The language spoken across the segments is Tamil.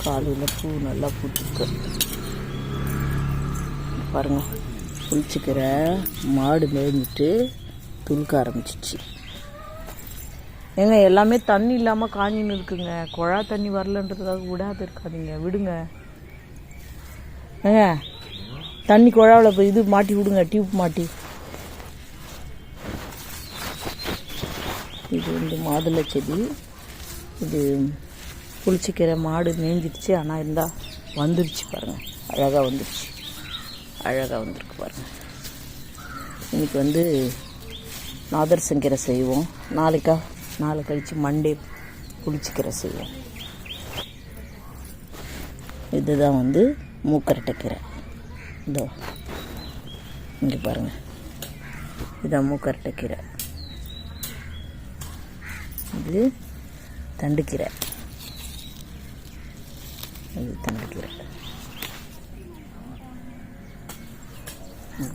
காலையில் பூ நல்லா பூத்துருக்கு பாருங்கள். புளிச்சிக்கிற மாடு மேய்ஞ்சிட்டு துளுக்க ஆரம்பிச்சிச்சு. ஏங்க எல்லாமே தண்ணி இல்லாமல் காஞ்சின்னு இருக்குங்க. குழா தண்ணி வரலன்றதுக்காக விடாது இருக்காதீங்க, விடுங்க. ஏங்க தண்ணி குழாவில் போய் இது மாட்டி விடுங்க, டியூப் மாட்டி. இது வந்து மாதுளை செடி. இது புளிச்சிக்கிற மாடு மேய்ஞ்சிடுச்சு. ஆனால் இருந்தால் வந்துருச்சு பாருங்கள், அழகாக வந்துருச்சு, அழகாக வந்திருக்கு பாருங்கள். இன்றைக்கி வந்து நாதரசங்கீரை செய்வோம். நாளை கழித்து மண்டே புளிச்சிக்கீரை செய்வோம். இதுதான் வந்து மூக்கரட்டைக்கீரை. இதோ இங்கே பாருங்கள், இதுதான் மூக்கரட்டைக்கீரை. இது தண்டுக்கீரை. இது தண்டுக்கீரை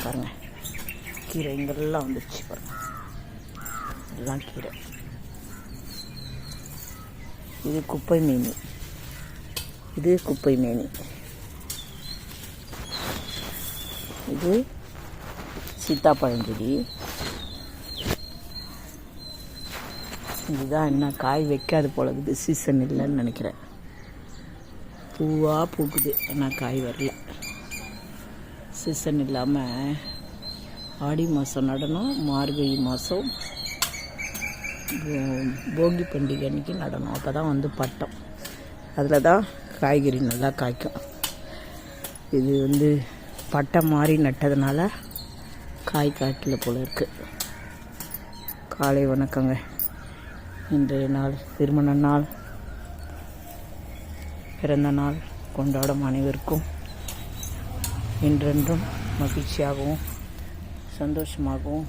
பாருங்கள். கீரை இங்கெல்லாம் வந்துடுச்சு பாருங்கள், எல்லாம் கீரை. இது குப்பை மேனி. இது குப்பை மேனி. இது சீத்தாப்பழஞ்செடி. இதுதான் என்ன காய் வைக்காது போல இருக்குது, சீசன் இல்லைன்னு நினைக்கிறேன். பூவாக பூக்குது, ஆனால் காய் வரல. சீசன் இல்லாமல் ஆடி மாதம் நடணும், மார்கழி மாதம் போகி பண்டிகை அன்றைக்கி நடணும். அப்போ தான் வந்து பட்டம், அதில் தான் காய்கறி நல்லா காய்க்கும். இது வந்து பட்டம் மாறி நட்டதுனால காய் காய்க்கல போல இருக்குது. காலை வணக்கங்க. இன்றைய நாள் திருமண நாள், பிறந்த நாள் கொண்டாடும் அனைவருக்கும் என்றென்றும் மகிழ்ச்சியாகவும் சந்தோஷமாகவும்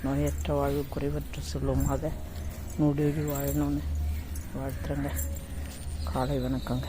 நோயற்ற வாழ்வு குறைவற்ற சொல்லுமாக நூடேடி வாழணும்னு வாழ்த்துறேங்க. காலை வணக்கங்க.